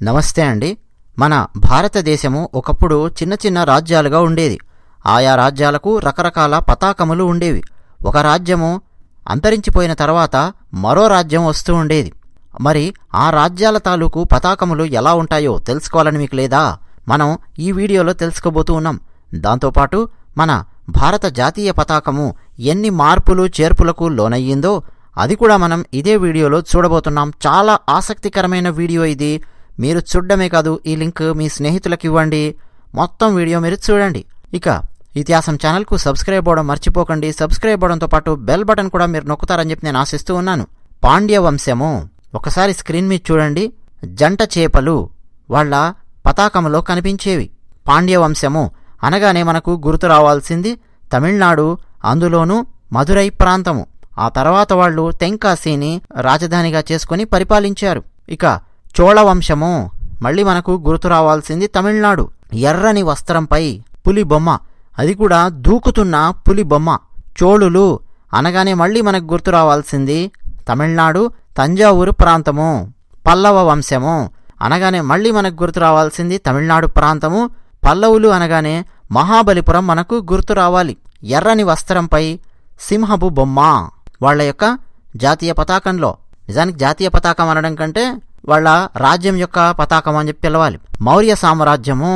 నమస్తే అండి. మన భారతదేశము ఒకప్పుడు చిన్న చిన్న రాజ్యాలుగా ఉండేది. ఆయా రాజ్యాలకు రకరకాల పతాకములు ఉండేవి. ఒక రాజ్యము అంతరించిపోయిన తర్వాత మరో రాజ్యం వస్తూ ఉండేది. మరి ఆ రాజ్యాల తాలూకు పతాకములు ఎలా ఉంటాయో తెలుసుకోవాలని మీకు లేదా? మనం ఈ వీడియోలో తెలుసుకోబోతూ ఉన్నాం. దాంతోపాటు మన భారత జాతీయ పతాకము ఎన్ని మార్పులు చేర్పులకు లోనయ్యిందో అది కూడా మనం ఇదే వీడియోలో చూడబోతున్నాం. చాలా ఆసక్తికరమైన వీడియో ఇది. మీరు చూడడమే కాదు, ఈ లింక్ మీ స్నేహితులకు ఇవ్వండి. మొత్తం వీడియో మీరు చూడండి. ఇక ఇతిహాసం ఛానల్కు సబ్స్క్రైబ్ అవ్వడం మర్చిపోకండి. సబ్స్క్రైబ్ అవ్వడంతో పాటు బెల్ బటన్ కూడా మీరు నొక్కుతారని చెప్పి నేను ఆశిస్తూ ఉన్నాను. పాండ్య వంశము ఒకసారి స్క్రీన్ మీద చూడండి. జంట చేపలు వాళ్ళ పతాకంలో కనిపించేవి. పాండ్య వంశము అనగానే మనకు గుర్తు రావాల్సింది తమిళనాడు, అందులోనూ మదురై ప్రాంతము. ఆ తర్వాత వాళ్ళు తెంకాశీని రాజధానిగా చేసుకుని పరిపాలించారు. ఇక చోళ వంశము మళ్ళీ మనకు గుర్తు రావాల్సింది తమిళనాడు. ఎర్రని వస్త్రంపై పులి బొమ్మ, అది కూడా దూకుతున్న పులి బొమ్మ. చోళులు అనగానే మళ్ళీ మనకు గుర్తు రావాల్సింది తమిళనాడు, తంజావూరు ప్రాంతము. పల్లవ వంశము అనగానే మళ్ళీ మనకు గుర్తు రావాల్సింది తమిళనాడు ప్రాంతము. పల్లవులు అనగానే మహాబలిపురం మనకు గుర్తు రావాలి. ఎర్రని వస్త్రంపై సింహపు బొమ్మ వాళ్ల యొక్క జాతీయ పతాకంలో. నిజానికి జాతీయ పతాకం అనడం కంటే వాళ్ళ రాజ్యం యొక్క పతాకం అని చెప్పి పిలవాలి. మౌర్య సామ్రాజ్యము,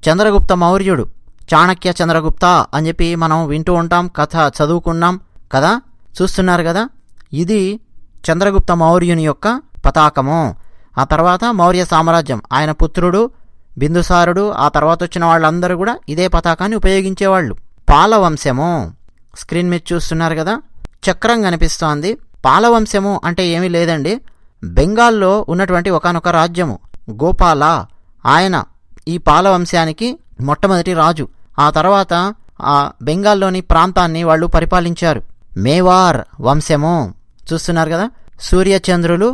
చంద్రగుప్త మౌర్యుడు, చాణక్య చంద్రగుప్త అని చెప్పి మనం వింటూ ఉంటాం, కథ చదువుకున్నాం కదా, చూస్తున్నారు కదా. ఇది చంద్రగుప్త మౌర్యుని యొక్క పతాకము. ఆ తర్వాత మౌర్య సామ్రాజ్యం, ఆయన పుత్రుడు బిందుసారుడు, ఆ తర్వాత వచ్చిన వాళ్ళందరూ కూడా ఇదే పతాకాన్ని ఉపయోగించేవాళ్ళు. పాలవంశము స్క్రీన్ మీద చూస్తున్నారు కదా, చక్రం కనిపిస్తోంది. పాలవంశము అంటే ఏమీ లేదండి, బెంగాల్లో ఉన్నటువంటి ఒకానొక రాజ్యము. గోపాల ఆయన ఈ పాలవంశానికి మొట్టమొదటి రాజు. ఆ తర్వాత ఆ బెంగాల్లోని ప్రాంతాన్ని వాళ్ళు పరిపాలించారు. మేవార్ వంశము చూస్తున్నారు కదా, సూర్యచంద్రులు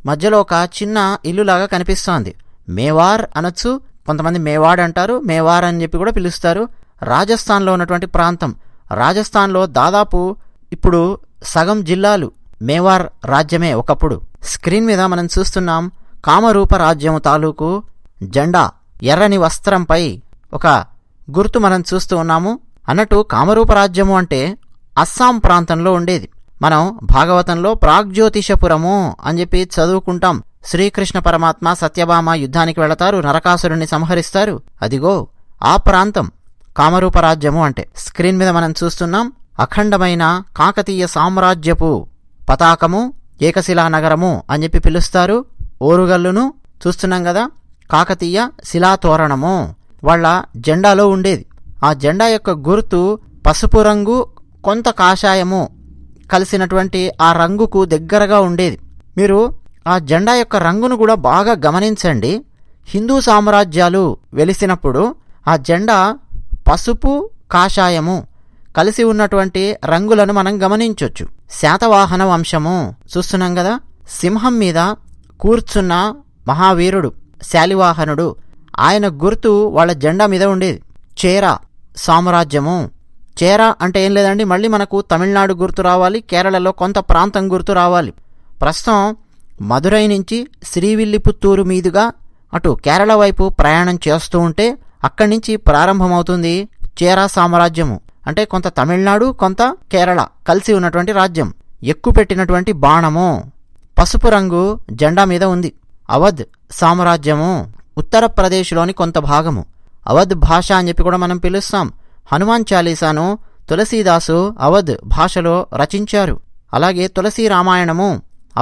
మధ్యలో ఒక చిన్న ఇల్లులాగా కనిపిస్తోంది. మేవార్ అనొచ్చు, కొంతమంది మేవాడ్ అంటారు, మేవార్ అని చెప్పి కూడా పిలుస్తారు. రాజస్థాన్లో ఉన్నటువంటి ప్రాంతం. రాజస్థాన్లో దాదాపు ఇప్పుడు సగం జిల్లాలు మేవార్ రాజ్యమే ఒకప్పుడు. స్క్రీన్ మీద మనం చూస్తున్నాం కామరూప రాజ్యము తాలూకు జెండా. ఎర్రని వస్త్రంపై ఒక గుర్తు మనం చూస్తూ ఉన్నాము. అన్నట్టు కామరూప రాజ్యము అంటే అస్సాం ప్రాంతంలో ఉండేది. మనం భాగవతంలో ప్రాగ్జ్యోతిషపురము అని చెప్పి చదువుకుంటాం. శ్రీకృష్ణ పరమాత్మ సత్యభామ యుద్ధానికి వెళతారు, నరకాసురుణ్ణి సంహరిస్తారు. అదిగో ఆ ప్రాంతం కామరూప రాజ్యము అంటే. స్క్రీన్ మీద మనం చూస్తున్నాం అఖండమైన కాకతీయ సామ్రాజ్యపు పతాకము, ఏకశిలా నగరము అని చెప్పి పిలుస్తారు. ఓరుగల్లును చూస్తున్నాం కదా, కాకతీయ శిలాతోరణము వాళ్ళ జెండాలో ఉండేది. ఆ జెండా యొక్క గుర్తు పసుపు రంగు, కొంత కాషాయము కలిసినటువంటి ఆ రంగుకు దగ్గరగా ఉండేది. మీరు ఆ జెండా యొక్క రంగును కూడా బాగా గమనించండి. హిందూ సామ్రాజ్యాలు వెలిసినప్పుడు ఆ జెండా పసుపు, కాషాయము కలిసి ఉన్నటువంటి రంగులను మనం గమనించొచ్చు. శాతవాహన వంశము చూస్తున్నాం కదా, సింహం మీద కూర్చున్న మహావీరుడు శాలివాహనుడు, ఆయన గుర్తు వాళ్ళ జెండా మీద ఉండేది. చేర సామ్రాజ్యము. చేర అంటే ఏం లేదండి, మళ్ళీ మనకు తమిళనాడు గుర్తు రావాలి, కేరళలో కొంత ప్రాంతం గుర్తు రావాలి. ప్రస్తుతం మదురై నుంచి శ్రీవిల్లిపుత్తూరు మీదుగా అటు కేరళ వైపు ప్రయాణం చేస్తూ ఉంటే అక్కడి నుంచి ప్రారంభమవుతుంది చేరా సామ్రాజ్యము. అంటే కొంత తమిళనాడు, కొంత కేరళ కలిసి ఉన్నటువంటి రాజ్యం. ఎక్కుపెట్టినటువంటి బాణము పసుపు రంగు జెండా మీద ఉంది. అవధ్ సామ్రాజ్యము ఉత్తరప్రదేశ్లోని కొంత భాగము. అవధ్ భాష అని చెప్పి కూడా మనం పిలుస్తాం. హనుమాన్ చాలీసాను తులసీదాసు అవధ్ భాషలో రచించారు. అలాగే తులసీ రామాయణము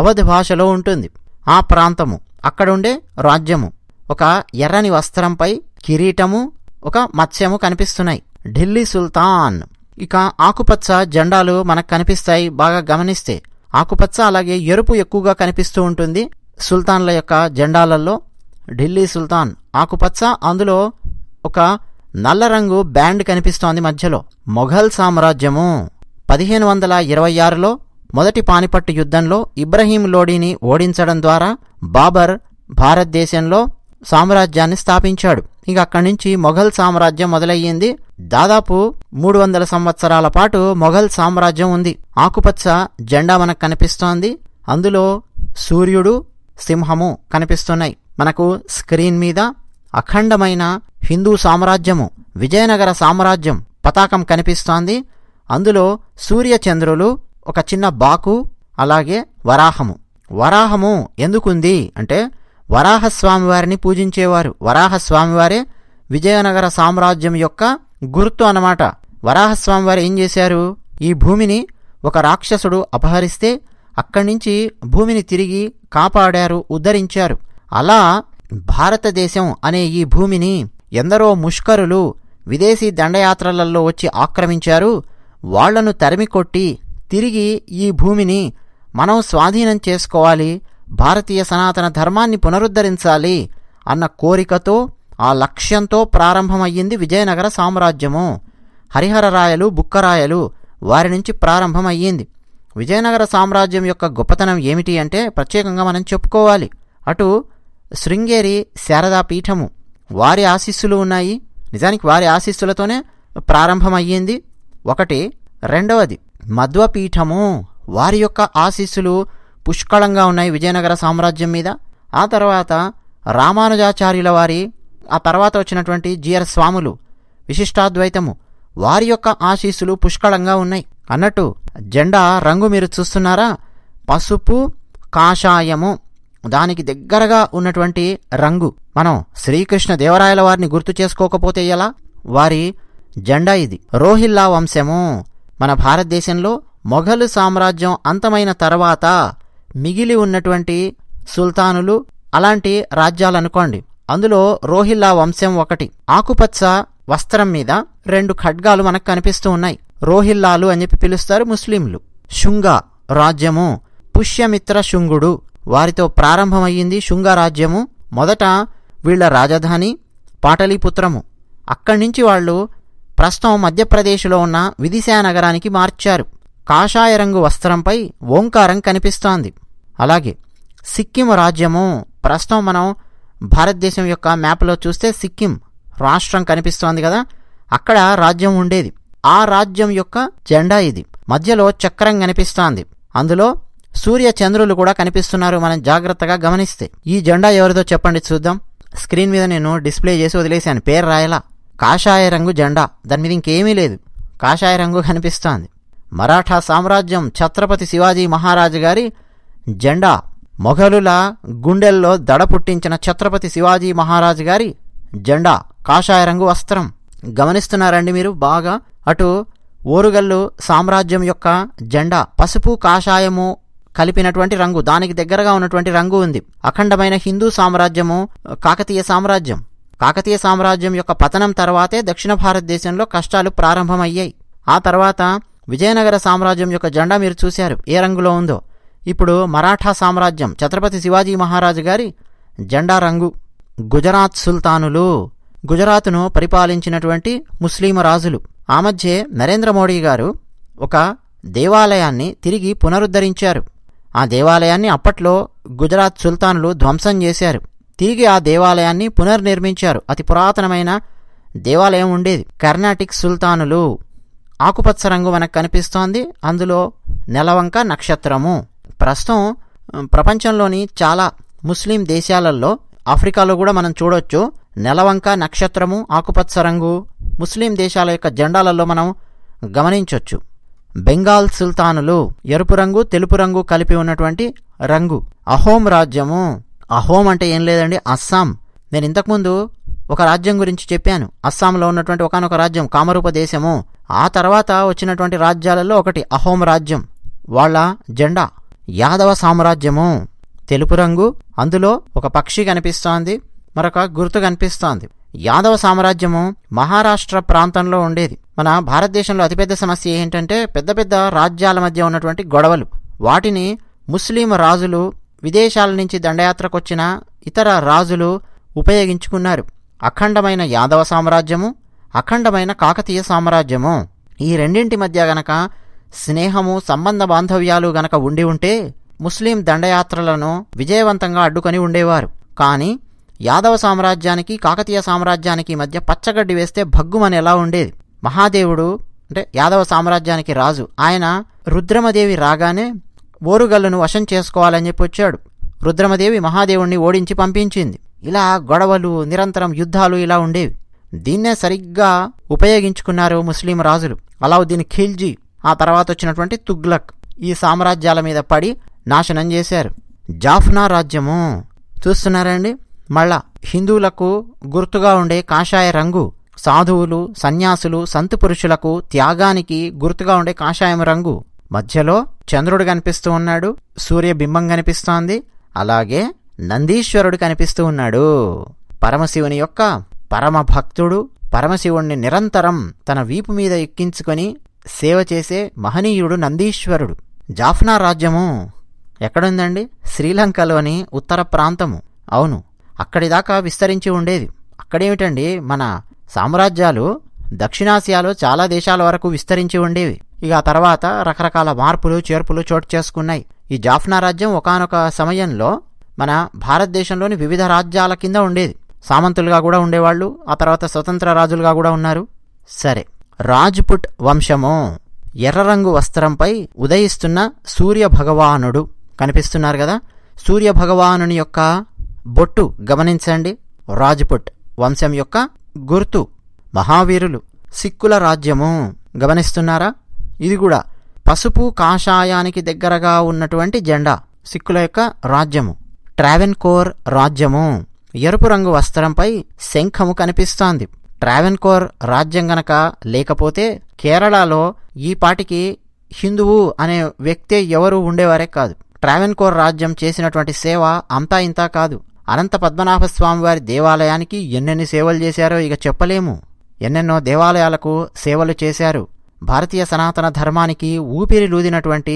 అవధ్ భాషలో ఉంటుంది. ఆ ప్రాంతము అక్కడుండే రాజ్యము. ఒక ఎర్రని వస్త్రంపై కిరీటము, ఒక మత్స్యము కనిపిస్తున్నాయి. ఢిల్లీ సుల్తాన్. ఇక ఆకుపచ్చ జెండాలు మనకు కనిపిస్తాయి బాగా గమనిస్తే. ఆకుపచ్చ అలాగే ఎరుపు ఎక్కువగా కనిపిస్తూ ఉంటుంది సుల్తాన్ల యొక్క జెండాలలో. ఢిల్లీ సుల్తాన్ ఆకుపచ్చ, అందులో ఒక నల్ల రంగు బ్యాండ్ కనిపిస్తోంది మధ్యలో. మొఘల్ సామ్రాజ్యము 1526లో మొదటి పానిపట్టు యుద్ధంలో ఇబ్రహీం లోడీని ఓడించడం ద్వారా బాబర్ భారతదేశంలో సామ్రాజ్యాన్ని స్థాపించాడు. ఇక అక్కడి నుంచి మొఘల్ సామ్రాజ్యం మొదలయ్యింది. దాదాపు 300 సంవత్సరాల పాటు మొఘల్ సామ్రాజ్యం ఉంది. ఆకుపచ్చ జెండా మనకు కనిపిస్తోంది. అందులో సూర్యుడు, సింహము కనిపిస్తున్నాయి. మనకు స్క్రీన్ మీద అఖండమైన హిందూ సామ్రాజ్యము, విజయనగర సామ్రాజ్యం పతాకం కనిపిస్తోంది. అందులో సూర్యచంద్రులు, ఒక చిన్న బాకు, అలాగే వరాహము. వరాహము ఎందుకుంది అంటే వరాహస్వామివారిని పూజించేవారు. వరాహస్వామివారే విజయనగర సామ్రాజ్యం యొక్క గుర్తు అన్నమాట. వరాహస్వామివారు ఏం చేశారు, ఈ భూమిని ఒక రాక్షసుడు అపహరిస్తే అక్కడి నుంచి భూమిని తిరిగి కాపాడారు, ఉద్ధరించారు. అలా భారతదేశం అనే ఈ భూమిని ఎందరో ముష్కరులు విదేశీ దండయాత్రలలో వచ్చి ఆక్రమించారు. వాళ్లను తరిమికొట్టి తిరిగి ఈ భూమిని మనం స్వాధీనం చేసుకోవాలి, భారతీయ సనాతన ధర్మాన్ని పునరుద్ధరించాలి అన్న కోరికతో, ఆ లక్ష్యంతో ప్రారంభమయ్యింది విజయనగర సామ్రాజ్యము. హరిహరరాయలు, బుక్కరాయలు వారి నుంచి ప్రారంభమయ్యింది. విజయనగర సామ్రాజ్యం యొక్క గొప్పతనం ఏమిటి అంటే ప్రత్యేకంగా మనం చెప్పుకోవాలి. అటు శృంగేరి శారదా పీఠము, వారి ఆశీస్సులు ఉన్నాయి. నిజానికి వారి ఆశీస్సులతోనే ప్రారంభమయ్యింది ఒకటి. రెండవది మధ్వపీఠము, వారి యొక్క ఆశీస్సులు పుష్కళంగా ఉన్నాయి విజయనగర సామ్రాజ్యం మీద. ఆ తర్వాత రామానుజాచార్యుల వారి, ఆ తర్వాత వచ్చినటువంటి జిఆర్ స్వాములు, విశిష్టాద్వైతము, వారి యొక్క ఆశీస్సులు పుష్కళంగా ఉన్నాయి. అన్నట్టు జెండా రంగు మీరు చూస్తున్నారా, పసుపు కాషాయము, దానికి దగ్గరగా ఉన్నటువంటి రంగు. మనం శ్రీకృష్ణ దేవరాయల వారిని గుర్తు చేసుకోకపోతే ఎలా, వారి జెండా ఇది. రోహిల్లా వంశము, మన భారతదేశంలో మొఘలు సామ్రాజ్యం అంతమైన తర్వాత మిగిలి ఉన్నటువంటి సుల్తానులు, అలాంటి రాజ్యాలనుకోండి, అందులో రోహిల్లా వంశం ఒకటి. ఆకుపచ్చ వస్త్రం మీద 2 ఖడ్గాలు మనకు కనిపిస్తూ ఉన్నాయి. రోహిల్లాలు అని చెప్పి పిలుస్తారు ముస్లింలు. శుంగ రాజ్యము, పుష్యమిత్ర శుంగుడు, వారితో ప్రారంభమయ్యింది శుంగ రాజ్యము. మొదట వీళ్ల రాజధాని పాటలీపుత్రము. అక్కడి నుంచి వాళ్ళు ప్రస్తుతం మధ్యప్రదేశ్లో ఉన్న విదిశా నగరానికి మార్చారు. కాషాయ రంగు వస్త్రంపై ఓంకారం కనిపిస్తోంది. అలాగే సిక్కిం రాజ్యము, ప్రస్తుతం మనం భారతదేశం యొక్క మ్యాప్లో చూస్తే సిక్కిం రాష్ట్రం కనిపిస్తోంది కదా, అక్కడ రాజ్యం ఉండేది. ఆ రాజ్యం యొక్క జెండా ఇది. మధ్యలో చక్రం కనిపిస్తోంది, అందులో సూర్య చంద్రులు కూడా కనిపిస్తున్నారు మనం జాగ్రత్తగా గమనిస్తే. ఈ జెండా ఎవరిదో చెప్పండి చూద్దాం. స్క్రీన్ మీద నేను డిస్ప్లే చేసి వదిలేశాను, పేరు రాయలా. కాషాయ రంగు జెండా, దాని మీద ఇంకేమీ లేదు, కాషాయ రంగు కనిపిస్తోంది. మరాఠా సామ్రాజ్యం, ఛత్రపతి శివాజీ మహారాజు గారి జెండా, మొఘలుల గుండెల్లో దడ పుట్టించిన ఛత్రపతి శివాజీ మహారాజు గారి జెండా, కాషాయ రంగు వస్త్రం. గమనిస్తున్నారండి మీరు బాగా? అటు ఓరుగల్లు సామ్రాజ్యం యొక్క జెండా పసుపు కాషాయము కలిపినటువంటి రంగు, దానికి దగ్గరగా ఉన్నటువంటి రంగు ఉంది. అఖండమైన హిందూ సామ్రాజ్యము కాకతీయ సామ్రాజ్యం. కాకతీయ సామ్రాజ్యం యొక్క పతనం తర్వాతే దక్షిణ భారతదేశంలో కష్టాలు ప్రారంభమయ్యాయి. ఆ తర్వాత విజయనగర సామ్రాజ్యం యొక్క జెండా మీరు చూశారు ఏ రంగులో ఉందో. ఇప్పుడు మరాఠా సామ్రాజ్యం, ఛత్రపతి శివాజీ మహారాజు గారి జెండా రంగు. గుజరాత్ సుల్తానులు, గుజరాత్ను పరిపాలించినటువంటి ముస్లిం రాజులు. ఆ మధ్య నరేంద్ర మోడీ గారు ఒక దేవాలయాన్ని తిరిగి పునరుద్ధరించారు. ఆ దేవాలయాన్ని అప్పట్లో గుజరాత్ సుల్తానులు ధ్వంసం చేశారు. తిరిగి ఆ దేవాలయాన్ని పునర్నిర్మించారు. అతి పురాతనమైన దేవాలయం ఉండేది. కర్ణాటిక్ సుల్తానులు, ఆకుపచ్చ రంగు మనకు కనిపిస్తోంది, అందులో నెలవంక నక్షత్రము. ప్రస్తుతం ప్రపంచంలోని చాలా ముస్లిం దేశాలలో, ఆఫ్రికాలో కూడా మనం చూడొచ్చు, నెలవంక నక్షత్రము ఆకుపచ్చ రంగు ముస్లిం దేశాల యొక్క జెండాలలో మనం గమనించవచ్చు. బెంగాల్ సుల్తానులు, ఎరుపు రంగు తెలుపు రంగు కలిపి ఉన్నటువంటి రంగు. అహోం రాజ్యము, అహోం అంటే ఏం లేదండి, అస్సాం. నేను ఇంతకుముందు ఒక రాజ్యం గురించి చెప్పాను, అస్సాంలో ఉన్నటువంటి ఒకానొక రాజ్యం కామరూప దేశము. ఆ తర్వాత వచ్చినటువంటి రాజ్యాలలో ఒకటి అహోం రాజ్యం, వాళ్ళ జెండా. యాదవ సామ్రాజ్యము, తెలుపు రంగు, అందులో ఒక పక్షి కనిపిస్తోంది, మరొక గుర్తు కనిపిస్తోంది. యాదవ సామ్రాజ్యము మహారాష్ట్ర ప్రాంతంలో ఉండేది. మన భారతదేశంలో అతిపెద్ద సమస్య ఏంటంటే పెద్ద పెద్ద రాజ్యాల మధ్య ఉన్నటువంటి గొడవలు. వాటిని ముస్లిం రాజులు, విదేశాల నుంచి దండయాత్రకొచ్చిన ఇతర రాజులు ఉపయోగించుకున్నారు. అఖండమైన యాదవ సామ్రాజ్యము, అఖండమైన కాకతీయ సామ్రాజ్యము, ఈ రెండింటి మధ్య గనక స్నేహము, సంబంధ బాంధవ్యాలు గనక ఉండి ఉంటే ముస్లిం దండయాత్రలను విజయవంతంగా అడ్డుకొని ఉండేవారు. కానీ యాదవ సామ్రాజ్యానికి కాకతీయ సామ్రాజ్యానికి మధ్య పచ్చగడ్డి వేస్తే భగ్గుమని ఎలా ఉండేది. మహాదేవుడు అంటే యాదవ సామ్రాజ్యానికి రాజు, ఆయన రుద్రమదేవి రాగానే ఓరుగల్లును వశం చేసుకోవాలని చెప్పి వచ్చాడు. రుద్రమదేవి మహాదేవుణ్ణి ఓడించి పంపించింది. ఇలా గొడవలు, నిరంతరం యుద్ధాలు ఇలా ఉండేవి. దీన్నే సరిగ్గా ఉపయోగించుకున్నారు ముస్లిం రాజులు. అలావుద్దీన్ ఖిల్జీ, ఆ తర్వాత వచ్చినటువంటి తుగ్లక్ ఈ సామ్రాజ్యాల మీద పడి నాశనం చేశారు. జాఫ్నా రాజ్యము చూస్తున్నారండి. మళ్ళా హిందువులకు గుర్తుగా ఉండే కాషాయ రంగు, సాధువులు, సన్యాసులు, సంతు పురుషులకు త్యాగానికి గుర్తుగా ఉండే కాషాయం రంగు. మధ్యలో చంద్రుడు కనిపిస్తూ ఉన్నాడు, సూర్యబింబం కనిపిస్తోంది, అలాగే నందీశ్వరుడు కనిపిస్తూ ఉన్నాడు. పరమశివుని యొక్క పరమ భక్తుడు, పరమశివుణ్ణి నిరంతరం తన వీపు మీద ఎక్కించుకొని సేవ చేసే మహనీయుడు నందీశ్వరుడు. జాఫ్నా రాజ్యము ఎక్కడుందండి? శ్రీలంకలోని ఉత్తర ప్రాంతము. అవును, అక్కడిదాకా విస్తరించి ఉండేది. అక్కడేమిటండి, మన సామ్రాజ్యాలు దక్షిణాసియాలో చాలా దేశాల వరకు విస్తరించి ఉండేవి. ఇక ఆ తర్వాత రకరకాల మార్పులు చేర్పులు చోటు చేసుకున్నాయి. ఈ జాఫ్నా రాజ్యం ఒకానొక సమయంలో మన భారతదేశంలోని వివిధ రాజ్యాల కింద ఉండేది. సామంతులుగా కూడా ఉండేవాళ్ళు, ఆ తర్వాత స్వతంత్ర రాజులుగా కూడా ఉన్నారు. సరే, రాజ్పుట్ వంశము. ఎర్ర రంగు వస్త్రంపై ఉదయిస్తున్న సూర్య భగవానుడు కనిపిస్తున్నారు కదా. సూర్య భగవానుని యొక్క బొట్టు గమనించండి. రాజ్పుట్ వంశం యొక్క గుర్తు. మహావీరులు. సిక్కుల రాజ్యము గమనిస్తున్నారా? ఇది కూడా పసుపు కాషాయానికి దగ్గరగా ఉన్నటువంటి జెండా, సిక్కుల యొక్క రాజ్యము. ట్రావెన్కోర్ రాజ్యము. ఎరుపు రంగు వస్త్రంపై శంఖము కనిపిస్తోంది. ట్రావెన్కోర్ రాజ్యం గనక లేకపోతే కేరళలో ఈ పాటికి హిందువు అనే వ్యక్తే ఎవరూ ఉండేవారే కాదు. ట్రావెన్కోర్ రాజ్యం చేసినటువంటి సేవ అంతా ఇంతా కాదు. అనంత పద్మనాభస్వామి వారి దేవాలయానికి ఎన్నెన్ని సేవలు చేశారో ఇక చెప్పలేము. ఎన్నెన్నో దేవాలయాలకు సేవలు చేశారు. భారతీయ సనాతన ధర్మానికి ఊపిరిలూదినటువంటి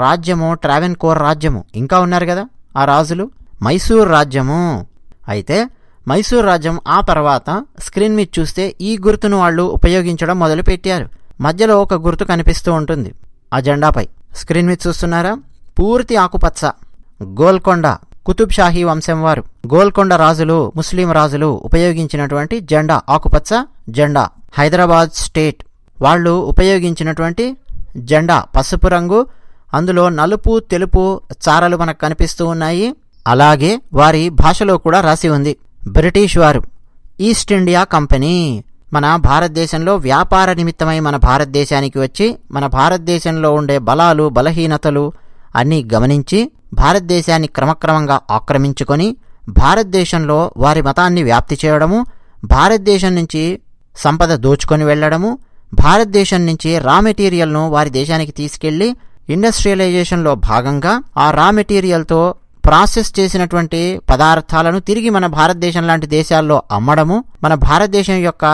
రాజ్యము ట్రావెన్కోర్ రాజ్యము. ఇంకా ఉన్నారు కదా ఆ రాజులు. మైసూర్ రాజ్యము. అయితే మైసూర్ రాజ్యం ఆ తర్వాత స్క్రీన్ మీద చూస్తే ఈ గుర్తును వాళ్ళు ఉపయోగించడం మొదలుపెట్టారు. మధ్యలో ఒక గుర్తు కనిపిస్తూ ఉంటుంది ఆ జెండాపై. స్క్రీన్ మీద చూస్తున్నారా? పూర్తి ఆకుపచ్చ. గోల్కొండ కుతుబ్ షాహీ వంశం వారు, గోల్కొండ రాజులు, ముస్లిం రాజులు ఉపయోగించినటువంటి జెండా ఆకుపచ్చ జెండా. హైదరాబాద్ స్టేట్ వాళ్ళు ఉపయోగించినటువంటి జెండా పసుపు రంగు, అందులో నలుపు తెలుపు చారలు మనకు కనిపిస్తూ ఉన్నాయి. అలాగే వారి భాషలో కూడా రాసి ఉంది. బ్రిటిష్ వారు, ఈస్ట్ ఇండియా కంపెనీ మన భారతదేశంలో వ్యాపార నిమిత్తమై మన భారతదేశానికి వచ్చి మన భారతదేశంలో ఉండే బలాలు బలహీనతలు అన్నీ గమనించి భారతదేశాన్ని క్రమక్రమంగా ఆక్రమించుకొని భారతదేశంలో వారి మతాన్ని వ్యాప్తి చేయడము, భారతదేశం నుంచి సంపద దోచుకొని వెళ్లడము, భారతదేశం నుంచి రా మెటీరియల్ను వారి దేశానికి తీసుకెళ్లి ఇండస్ట్రియలైజేషన్లో భాగంగా ఆ రా మెటీరియల్తో ప్రాసెస్ చేసినటువంటి పదార్థాలను తిరిగి మన భారతదేశం లాంటి దేశాల్లో అమ్మడము, మన భారతదేశం యొక్క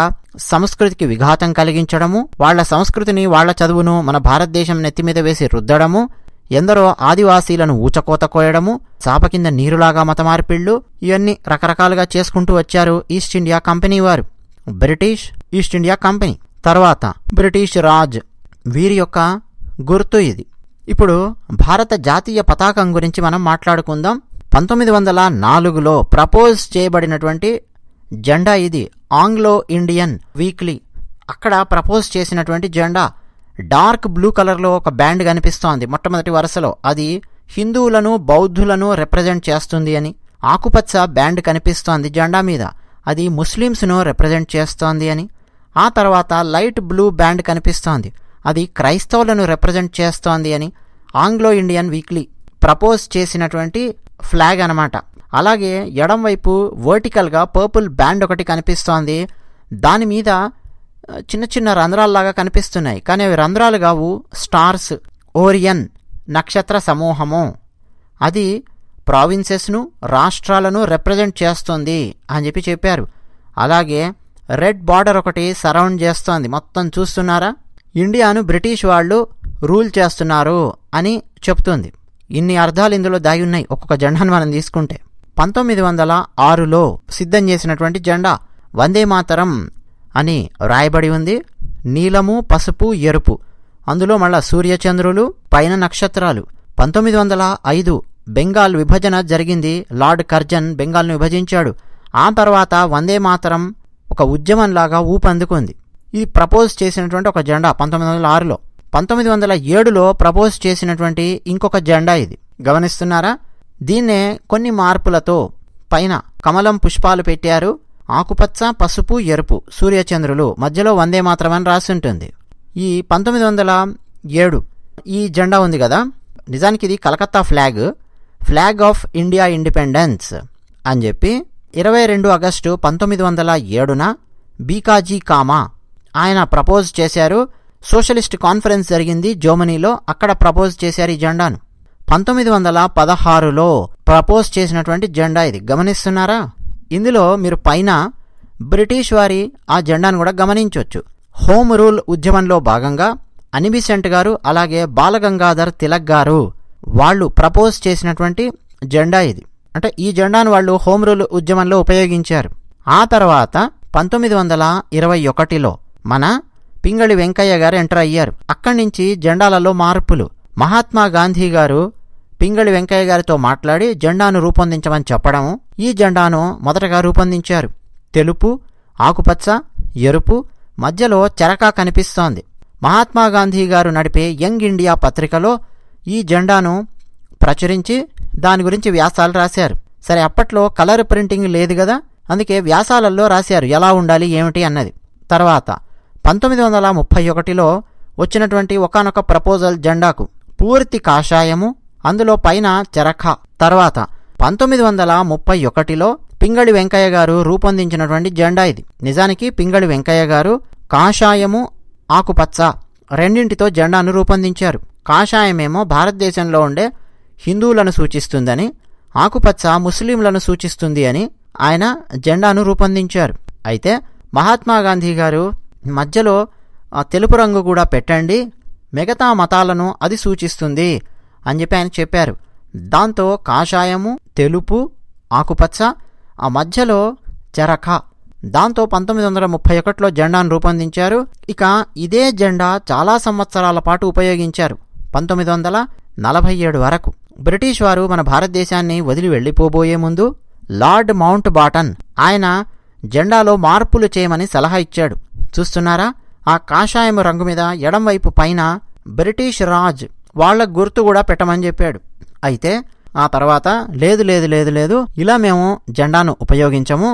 సంస్కృతికి విఘాతం కలిగించడము, వాళ్ల సంస్కృతిని వాళ్ల చదువును మన భారతదేశం నెత్తిమీద వేసి రుద్దడము, ఎందరో ఆదివాసీలను ఊచకోత కోయడము, చాప కింద నీరులాగా మతమార్పిళ్లు, ఇవన్నీ రకరకాలుగా చేసుకుంటూ వచ్చారు ఈస్ట్ ఇండియా కంపెనీ వారు. బ్రిటిష్ ఈస్ట్ ఇండియా కంపెనీ తర్వాత బ్రిటిష్ రాజ్, వీరి యొక్క గుర్తు ఇది. ఇప్పుడు భారత జాతీయ పతాకం గురించి మనం మాట్లాడుకుందాం. 1904లో ప్రపోజ్ చేయబడినటువంటి జెండా ఇది. ఆంగ్లో ఇండియన్ వీక్లీ అక్కడ ప్రపోజ్ చేసినటువంటి జెండా. డార్క్ బ్లూ కలర్లో ఒక బ్యాండ్ కనిపిస్తోంది మొట్టమొదటి వరుసలో. అది హిందువులను బౌద్ధులను రిప్రజెంట్ చేస్తుంది అని. ఆకుపచ్చ బ్యాండ్ కనిపిస్తోంది జెండా మీద, అది ముస్లిమ్స్ను రిప్రజెంట్ చేస్తోంది అని. ఆ తర్వాత లైట్ బ్లూ బ్యాండ్ కనిపిస్తోంది, అది క్రైస్తవులను రిప్రజెంట్ చేస్తోంది అని. ఆంగ్లో ఇండియన్ వీక్లీ ప్రపోజ్ చేసినటువంటి ఫ్లాగ్ అన్నమాట. అలాగే ఎడం వైపు వర్టికల్గా పర్పుల్ బ్యాండ్ ఒకటి కనిపిస్తోంది. దాని మీద చిన్న చిన్న రంధ్రాల్లాగా కనిపిస్తున్నాయి, కానీ అవి రంధ్రాలు కావు, స్టార్స్. ఓరియన్ నక్షత్ర సమూహము, అది ప్రావిన్సెస్ను రాష్ట్రాలను రిప్రజెంట్ చేస్తుంది అని చెప్పారు. అలాగే రెడ్ బార్డర్ ఒకటి సరౌండ్ చేస్తోంది. మొత్తం చూస్తున్నారా? ఇండియాను బ్రిటిష్ వాళ్ళు రూల్ చేస్తున్నారు అని చెప్తుంది. ఇన్ని అర్థాలు ఇందులో దాగి ఉన్నాయి ఒక్కొక్క జెండాను మనం తీసుకుంటే. 1906లో సిద్ధం చేసినటువంటి జెండా వందే మాతరం అని రాయబడి ఉంది. నీలము పసుపు ఎరుపు, అందులో మళ్ళా సూర్యచంద్రులు, పైన నక్షత్రాలు. 1905 బెంగాల్ విభజన జరిగింది. లార్డ్ కర్జన్ బెంగాల్ను విభజించాడు. ఆ తర్వాత వందే మాతరం ఒక ఉద్యమంలాగా ఊపందుకుంది. ఇది ప్రపోజ్ చేసినటువంటి ఒక జెండా 1906లో. 1907లో ప్రపోజ్ చేసినటువంటి ఇంకొక జెండా ఇది. గమనిస్తున్నారా? దీన్నే కొన్ని మార్పులతో పైన కమలం పుష్పాలు పెట్టారు, ఆకుపచ్చ, పసుపు, ఎరుపు సూర్యచంద్రులు, మధ్యలో వందే మాతరం రాసుంటుంది. ఈ 1907 ఈ జెండా ఉంది కదా, నిజానికి ఇది Calcutta flag of India independence అని చెప్పి 22 ఆగస్టు 1907న బీకాజీ కామా ఆయన ప్రపోజ్ చేశారు. సోషలిస్ట్ కాన్ఫరెన్స్ జరిగింది జర్మనీలో, అక్కడ ప్రపోజ్ చేశారు ఈ జెండాను. 1916లో ప్రపోజ్ చేసినటువంటి జెండా ఇది. గమనిస్తున్నారా? ఇందులో మీరు పైన బ్రిటిష్ వారి ఆ జెండాను కూడా గమనించవచ్చు. హోమ్ రూల్ ఉద్యమంలో భాగంగా అనిబిసెంట్ గారు అలాగే బాలగంగాధర్ తిలక్ గారు వాళ్ళు ప్రపోజ్ చేసినటువంటి జెండా ఇది. అంటే ఈ జెండాను వాళ్ళు హోమ్ రూల్ ఉద్యమంలో ఉపయోగించారు. ఆ తర్వాత 1921లో మన పింగళి వెంకయ్య గారు ఎంటర్ అయ్యారు. అక్కడి నుంచి జెండాలలో మార్పులు. మహాత్మా గాంధీ గారు పింగళి వెంకయ్య గారితో మాట్లాడి జెండాను రూపొందించమని చెప్పడం, ఈ జెండాను మొదటగా రూపొందించారు. తెలుపు, ఆకుపచ్చ, ఎరుపు, మధ్యలో చెరకా కనిపిస్తోంది. మహాత్మా గాంధీ గారు నడిపే యంగ్ ఇండియా పత్రికలో ఈ జెండాను ప్రచురించి దాని గురించి వ్యాసాలు రాశారు. సరే, అప్పట్లో కలర్ ప్రింటింగ్ లేదు కదా, అందుకే వ్యాసాలలో రాశారు ఎలా ఉండాలి ఏమిటి అన్నది. తర్వాత 1931లో వచ్చినటువంటి ఒకానొక ప్రపోజల్ జెండాకు పూర్తి కాషాయము, అందులో పైన చెరఖ. తర్వాత 1931లో పింగళి వెంకయ్య గారు రూపొందించినటువంటి జెండా ఇది. నిజానికి పింగళి వెంకయ్య గారు కాషాయము, ఆకుపచ్చ రెండింటితో జెండాను రూపొందించారు. కాషాయమేమో భారతదేశంలో ఉండే హిందువులను సూచిస్తుందని, ఆకుపచ్చ ముస్లింలను సూచిస్తుంది అని ఆయన జెండాను రూపొందించారు. అయితే మహాత్మా గాంధీ గారు మధ్యలో తెలుపు రంగు కూడా పెట్టండి, మిగతా మతాలను అది సూచిస్తుంది అని చెప్పి ఆయన చెప్పారు. దాంతో కాషాయము, తెలుపు, ఆకుపచ్చ, ఆ మధ్యలో చెరఖ, దాంతో 1931లో జెండాను రూపొందించారు. ఇక ఇదే జెండా చాలా సంవత్సరాల పాటు ఉపయోగించారు, 1947 వరకు. బ్రిటిష్ వారు మన భారతదేశాన్ని వదిలి వెళ్లిపోబోయే ముందు లార్డ్ మౌంట్ బాటన్ ఆయన జెండాలో మార్పులు చేయమని సలహా ఇచ్చాడు. చూస్తున్నారా? ఆ కాషాయం రంగు మీద ఎడంవైపు పైన బ్రిటిష్ రాజ్ వాళ్ల గుర్తు కూడా పెట్టమని చెప్పాడు. అయితే ఆ తర్వాత లేదు లేదు లేదు లేదు ఇలా మేము జెండాను ఉపయోగించము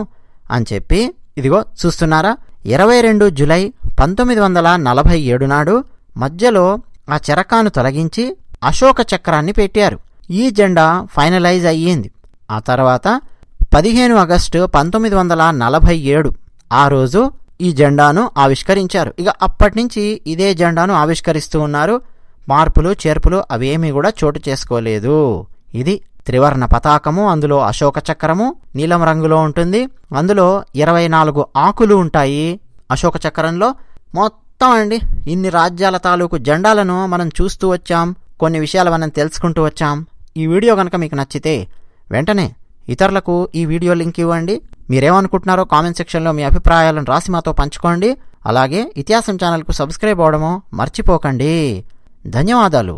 అని చెప్పి, ఇదిగో చూస్తున్నారా, 22 జూలై 1947 నాడు మధ్యలో ఆ చెరకాను తొలగించి అశోక చక్రాన్ని పెట్టారు. ఈ జెండా ఫైనలైజ్ అయ్యింది. ఆ తర్వాత 15 ఆగస్టు 1947 ఆ రోజు ఈ జెండాను ఆవిష్కరించారు. ఇక అప్పటి నుంచి ఇదే జెండాను ఆవిష్కరిస్తూ ఉన్నారు. మార్పులు చేర్పులు అవేమీ కూడా చోటు చేసుకోలేదు. ఇది త్రివర్ణ పతాకము, అందులో అశోక చక్రము నీలం రంగులో ఉంటుంది. అందులో 24 ఆకులు ఉంటాయి అశోక చక్రంలో. మొత్తం అండి ఇన్ని రాజ్యాల తాలూకు జెండాలను మనం చూస్తూ వచ్చాం, కొన్ని విషయాలు మనం తెలుసుకుంటూ వచ్చాం. ఈ వీడియో కనుక మీకు నచ్చితే వెంటనే ఇతరులకు ఈ వీడియో లింక్ ఇవ్వండి. మీరేమనుకుంటున్నారో కామెంట్ సెక్షన్లో మీ అభిప్రాయాలను రాసి మాతో పంచుకోండి. అలాగే ఇతిహాసం ఛానల్కు సబ్స్క్రైబ్ అవ్వడమో మర్చిపోకండి. ధన్యవాదాలు.